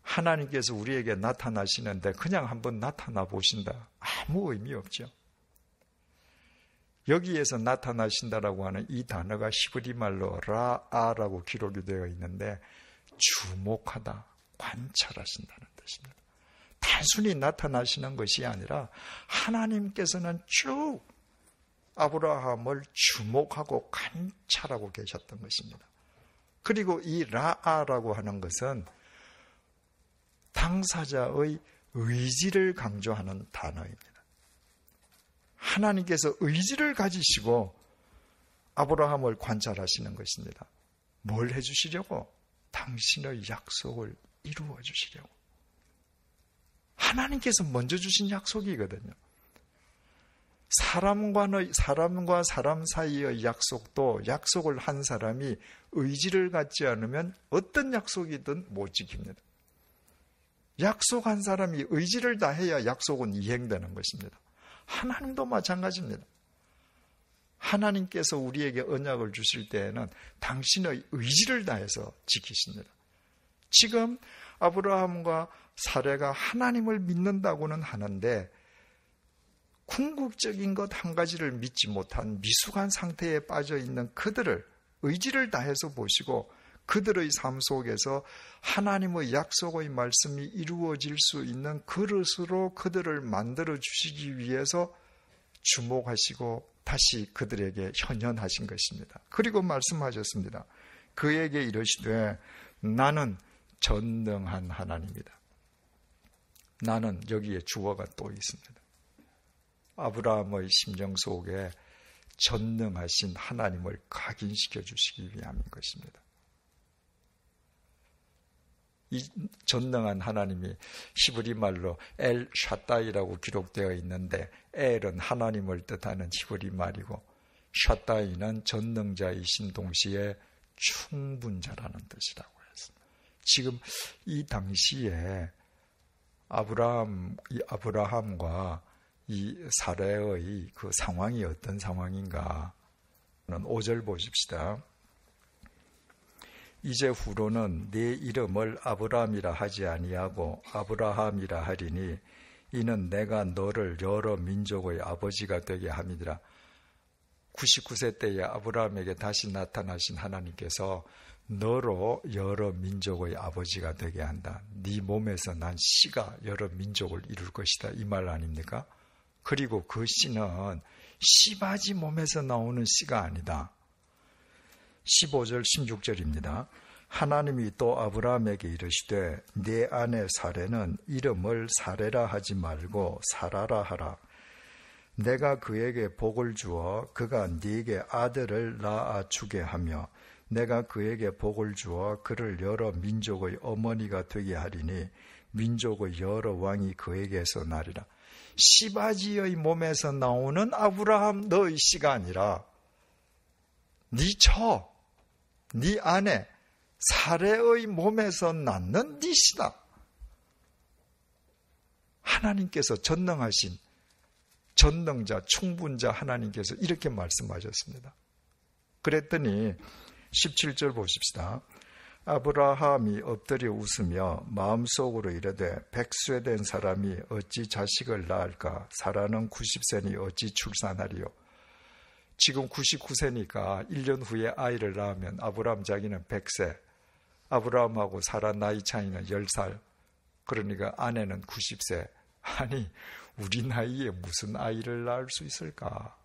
하나님께서 우리에게 나타나시는데 그냥 한번 나타나 보신다, 아무 의미 없죠. 여기에서 나타나신다라고 하는 이 단어가 히브리 말로 라아라고 기록이 되어 있는데 주목하다, 관찰하신다는 뜻입니다. 단순히 나타나시는 것이 아니라 하나님께서는 쭉 아브라함을 주목하고 관찰하고 계셨던 것입니다. 그리고 이 라아라고 하는 것은 당사자의 의지를 강조하는 단어입니다. 하나님께서 의지를 가지시고 아브라함을 관찰하시는 것입니다. 뭘 해주시려고? 당신의 약속을 이루어 주시려고. 하나님께서 먼저 주신 약속이거든요. 사람과 사람 사이의 약속도 약속을 한 사람이 의지를 갖지 않으면 어떤 약속이든 못 지킵니다. 약속한 사람이 의지를 다해야 약속은 이행되는 것입니다. 하나님도 마찬가지입니다. 하나님께서 우리에게 언약을 주실 때에는 당신의 의지를 다해서 지키십니다. 지금 아브라함과 사레가 하나님을 믿는다고는 하는데 궁극적인 것 한 가지를 믿지 못한 미숙한 상태에 빠져 있는 그들을 의지를 다해서 보시고 그들의 삶 속에서 하나님의 약속의 말씀이 이루어질 수 있는 그릇으로 그들을 만들어 주시기 위해서 주목하시고 다시 그들에게 현현하신 것입니다. 그리고 말씀하셨습니다. 그에게 이르시되 나는 전능한 하나님이다. 나는 여기에 주어가 또 있습니다. 아브라함의 심정 속에 전능하신 하나님을 각인시켜 주시기 위함인 것입니다. 이 전능한 하나님이 히브리 말로 엘 샤다이라고 기록되어 있는데 엘은 하나님을 뜻하는 히브리 말이고 샤다이는 전능자이신 동시에 충분자라는 뜻이라고 했습니다. 지금 이 당시에 아브라함과 이 사레의 그 상황이 어떤 상황인가? 5절 보십시다. 이제 후로는 네 이름을 아브라함이라 하지 아니하고 아브라함이라 하리니 이는 내가 너를 여러 민족의 아버지가 되게 함이니라. 99세 때에 아브라함에게 다시 나타나신 하나님께서 너로 여러 민족의 아버지가 되게 한다. 네 몸에서 난 씨가 여러 민족을 이룰 것이다. 이 말 아닙니까? 그리고 그 씨는 씨바지 몸에서 나오는 씨가 아니다. 15절 16절입니다. 하나님이 또 아브라함에게 이르시되 네 아내 사레는 이름을 사레라 하지 말고 사라라 하라. 내가 그에게 복을 주어 그가 네게 아들을 낳아 주게 하며 내가 그에게 복을 주어 그를 여러 민족의 어머니가 되게 하리니 민족의 여러 왕이 그에게서 나리라. 씨바지의 몸에서 나오는 아브라함 너의 씨가 아니라 네 처, 네 아내 사레의 몸에서 낳는 네 씨다. 하나님께서 전능하신 전능자, 충분자 하나님께서 이렇게 말씀하셨습니다. 그랬더니 17절 보십시다. 아브라함이 엎드려 웃으며 마음속으로 이르되 백수된 사람이 어찌 자식을 낳을까? 사라는 90세니 어찌 출산하리요? 지금 99세니까 1년 후에 아이를 낳으면 아브라함 자기는 100세, 아브라함하고 사라 나이 차이는 10살, 그러니까 아내는 90세. 아니, 우리 나이에 무슨 아이를 낳을 수 있을까?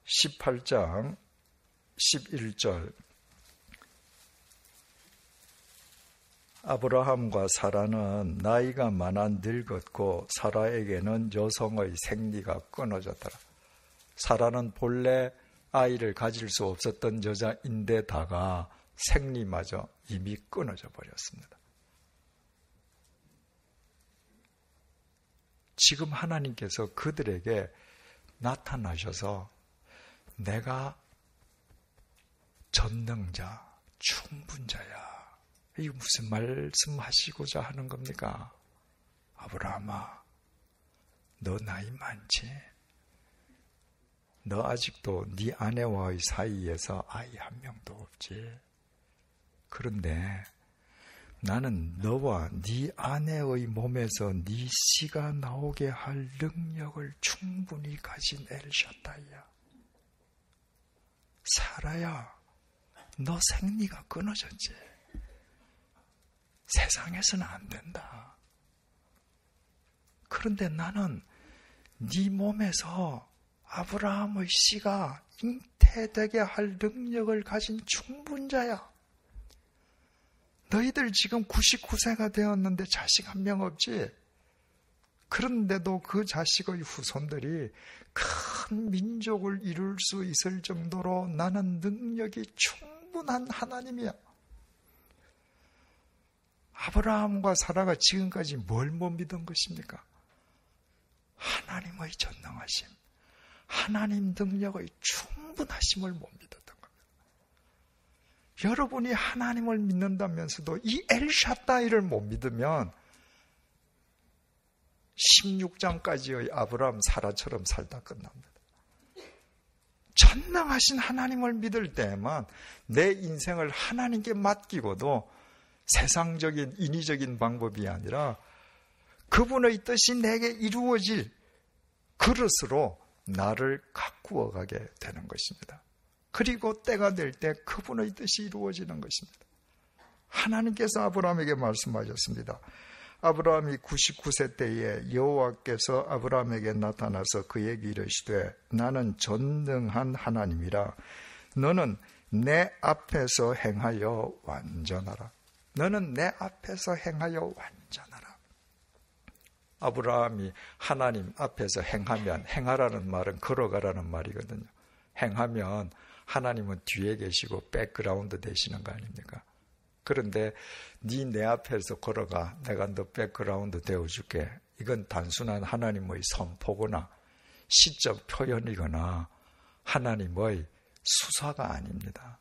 18장 11절 아브라함과 사라는 나이가 많아 늙었고 사라에게는 여성의 생리가 끊어졌더라. 사라는 본래 아이를 가질 수 없었던 여자인데다가 생리마저 이미 끊어져 버렸습니다. 지금 하나님께서 그들에게 나타나셔서 내가 전능자, 충분자야. 이게 무슨 말씀하시고자 하는 겁니까? 아브라함아, 너 나이 많지? 너 아직도 네 아내와의 사이에서 아이 한 명도 없지? 그런데 나는 너와 네 아내의 몸에서 네 씨가 나오게 할 능력을 충분히 가진 엘샤다이야. 사라야, 너 생리가 끊어졌지? 세상에서는 안 된다. 그런데 나는 네 몸에서 아브라함의 씨가 잉태되게 할 능력을 가진 충분자야. 너희들 지금 99세가 되었는데 자식 한 명 없지? 그런데도 그 자식의 후손들이 큰 민족을 이룰 수 있을 정도로 나는 능력이 충분한 하나님이야. 아브라함과 사라가 지금까지 뭘 못 믿은 것입니까? 하나님의 전능하심, 하나님 능력의 충분하심을 못 믿었던 겁니다. 여러분이 하나님을 믿는다면서도 이 엘샤다이를 못 믿으면 16장까지의 아브라함 사라처럼 살다 끝납니다. 전능하신 하나님을 믿을 때에만 내 인생을 하나님께 맡기고도 세상적인 인위적인 방법이 아니라 그분의 뜻이 내게 이루어질 그릇으로 나를 가꾸어 가게 되는 것입니다. 그리고 때가 될 때 그분의 뜻이 이루어지는 것입니다. 하나님께서 아브라함에게 말씀하셨습니다. 아브라함이 99세 때에 여호와께서 아브라함에게 나타나서 그에게 이르시되 나는 전능한 하나님이라. 너는 내 앞에서 행하여 완전하라. 너는 내 앞에서 행하여 완전하라. 아브라함이 하나님 앞에서 행하면, 행하라는 말은 걸어가라는 말이거든요. 행하면 하나님은 뒤에 계시고 백그라운드 되시는 거 아닙니까? 그런데 네 내 앞에서 걸어가, 내가 너 백그라운드 되어줄게. 이건 단순한 하나님의 선포거나 시적 표현이거나 하나님의 수사가 아닙니다.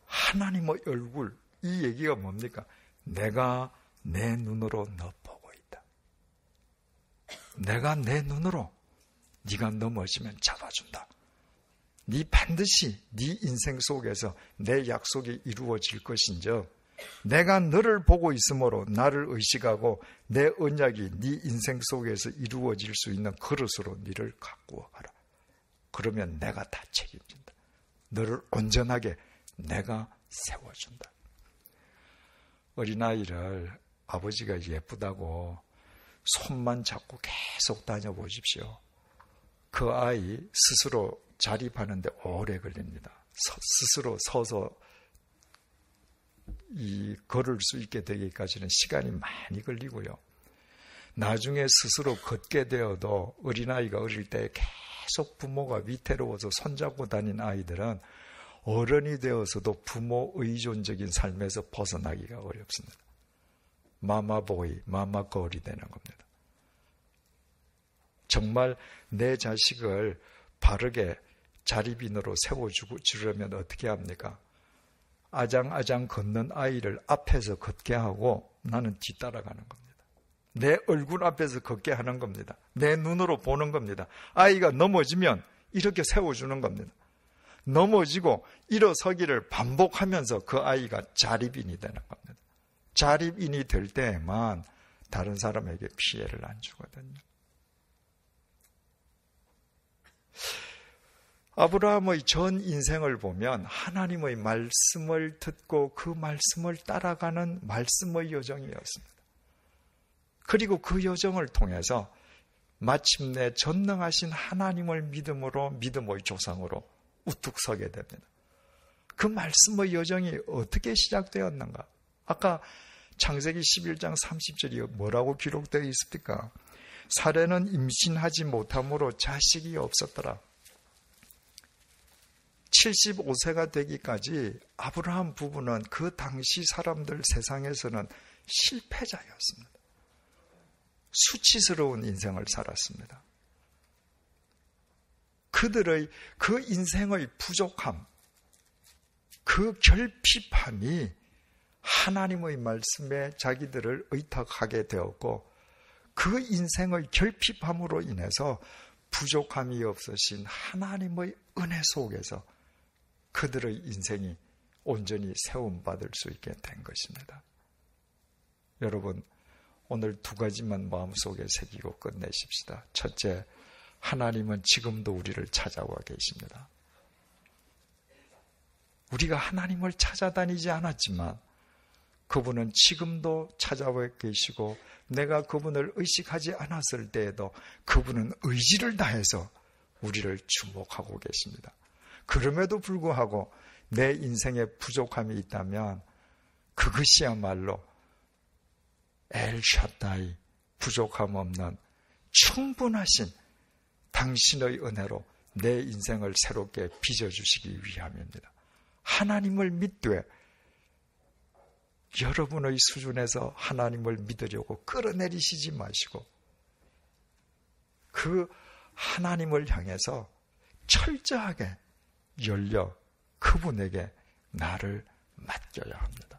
하나님의 얼굴, 이 얘기가 뭡니까? 내가 내 눈으로 너 보고 있다. 내가 내 눈으로 네가 넘어지면 잡아준다. 네 반드시 네 인생 속에서 내 약속이 이루어질 것인즉 내가 너를 보고 있으므로 나를 의식하고 내 언약이 네 인생 속에서 이루어질 수 있는 그릇으로 너를 가꾸어 가라. 그러면 내가 다 책임진다. 너를 온전하게 내가 세워준다. 어린아이를 아버지가 예쁘다고 손만 잡고 계속 다녀보십시오. 그 아이 스스로 자립하는데 오래 걸립니다. 스스로 서서 걸을 수 있게 되기까지는 시간이 많이 걸리고요. 나중에 스스로 걷게 되어도 어린아이가 어릴 때 계속 부모가 위태로워서 손잡고 다닌 아이들은 어른이 되어서도 부모 의존적인 삶에서 벗어나기가 어렵습니다. 마마보이, 마마걸이 되는 겁니다. 정말 내 자식을 바르게 자립인으로 세워주려면 어떻게 합니까? 아장아장 걷는 아이를 앞에서 걷게 하고 나는 뒤따라가는 겁니다. 내 얼굴 앞에서 걷게 하는 겁니다. 내 눈으로 보는 겁니다. 아이가 넘어지면 이렇게 세워주는 겁니다. 넘어지고 일어서기를 반복하면서 그 아이가 자립인이 되는 겁니다. 자립인이 될 때에만 다른 사람에게 피해를 안 주거든요. 아브라함의 전 인생을 보면 하나님의 말씀을 듣고 그 말씀을 따라가는 말씀의 여정이었습니다. 그리고 그 여정을 통해서 마침내 전능하신 하나님을 믿음으로 믿음의 조상으로 우뚝 서게 됩니다. 그 말씀의 여정이 어떻게 시작되었는가? 아까 창세기 11장 30절이 뭐라고 기록되어 있습니까? 사례는 임신하지 못함으로 자식이 없었더라. 75세가 되기까지 아브라함 부부는 그 당시 사람들 세상에서는 실패자였습니다. 수치스러운 인생을 살았습니다. 그들의 그 인생의 부족함, 그 결핍함이 하나님의 말씀에 자기들을 의탁하게 되었고 그 인생의 결핍함으로 인해서 부족함이 없으신 하나님의 은혜 속에서 그들의 인생이 온전히 세움받을 수 있게 된 것입니다. 여러분, 오늘 두 가지만 마음속에 새기고 끝내십시다. 첫째, 하나님은 지금도 우리를 찾아와 계십니다. 우리가 하나님을 찾아다니지 않았지만 그분은 지금도 찾아와 계시고 내가 그분을 의식하지 않았을 때에도 그분은 의지를 다해서 우리를 주목하고 계십니다. 그럼에도 불구하고 내 인생에 부족함이 있다면 그것이야말로 엘샤다이, 부족함 없는 충분하신 당신의 은혜로 내 인생을 새롭게 빚어주시기 위함입니다. 하나님을 믿되 여러분의 수준에서 하나님을 믿으려고 끌어내리시지 마시고 그 하나님을 향해서 철저하게 열려 그분에게 나를 맡겨야 합니다.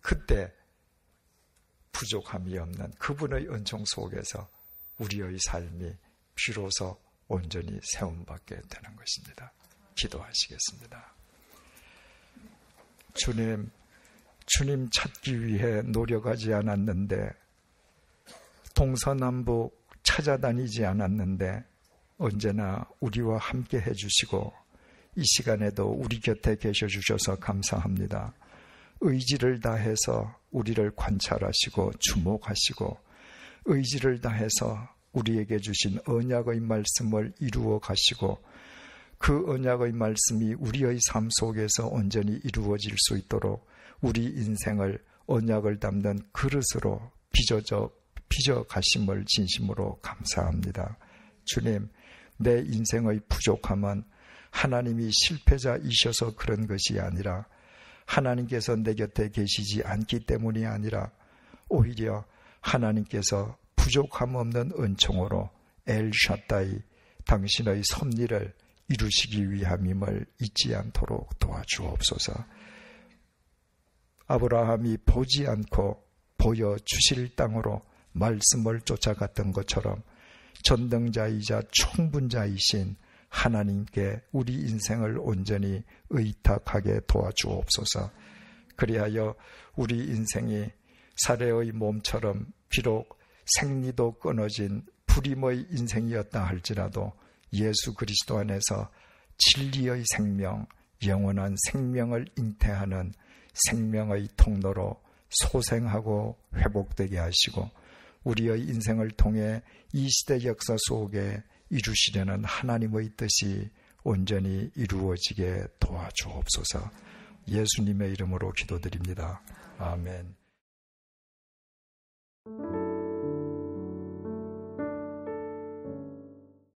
그때 부족함이 없는 그분의 은총 속에서 우리의 삶이 비로소 온전히 세움받게 되는 것입니다. 기도하시겠습니다. 주님 찾기 위해 노력하지 않았는데, 동서남북 찾아다니지 않았는데 언제나 우리와 함께 해주시고 이 시간에도 우리 곁에 계셔 주셔서 감사합니다. 의지를 다해서 우리를 관찰하시고 주목하시고 의지를 다해서 우리에게 주신 언약의 말씀을 이루어 가시고 그 언약의 말씀이 우리의 삶 속에서 온전히 이루어질 수 있도록 우리 인생을 언약을 담는 그릇으로 빚어 가심을 진심으로 감사합니다. 주님, 내 인생의 부족함은 하나님이 실패자이셔서 그런 것이 아니라 하나님께서 내 곁에 계시지 않기 때문이 아니라 오히려 하나님께서 부족함 없는 은총으로 엘샤다이, 당신의 섭리를 이루시기 위함임을 잊지 않도록 도와주옵소서. 아브라함이 보지 않고 보여주실 땅으로 말씀을 쫓아갔던 것처럼 전능자이자 충분자이신 하나님께 우리 인생을 온전히 의탁하게 도와주옵소서. 그리하여 우리 인생이 사례의 몸처럼 비록 생리도 끊어진 불임의 인생이었다 할지라도 예수 그리스도 안에서 진리의 생명, 영원한 생명을 잉태하는 생명의 통로로 소생하고 회복되게 하시고 우리의 인생을 통해 이 시대 역사 속에 이루시려는 하나님의 뜻이 온전히 이루어지게 도와주옵소서. 예수님의 이름으로 기도드립니다. 아멘.